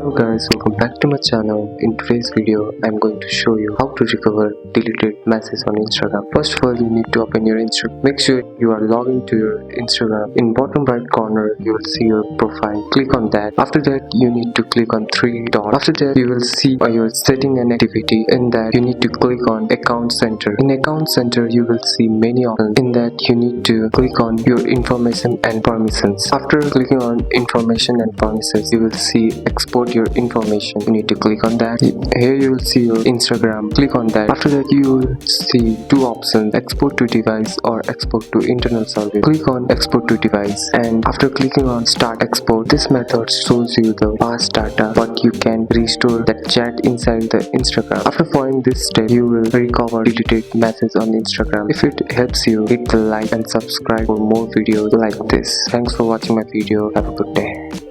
Hello guys, welcome back to my channel. In today's video, I'm going to show you how to recover deleted messages on Instagram. First of all, you need to open your Instagram. Make sure you are logging to your Instagram. In bottom right corner, you will see your profile. Click on that. After that, you need to click on three dots. After that, you will see your setting and activity. In that, you need to click on account center. In account center, you will see many options. In that, you need to click on your information and permissions. After clicking on information and permissions, you will see export your information. You need to click on that. Here you will see your Instagram. Click on that. After that, you will see two options: export to device or export to internal service. Click on export to device, and after clicking on start export, this method shows you the past data, but you can restore that chat inside the Instagram. After following this step, you will recover deleted messages on Instagram. If it helps you, hit the like and subscribe for more videos like this. Thanks for watching my video. Have a good day.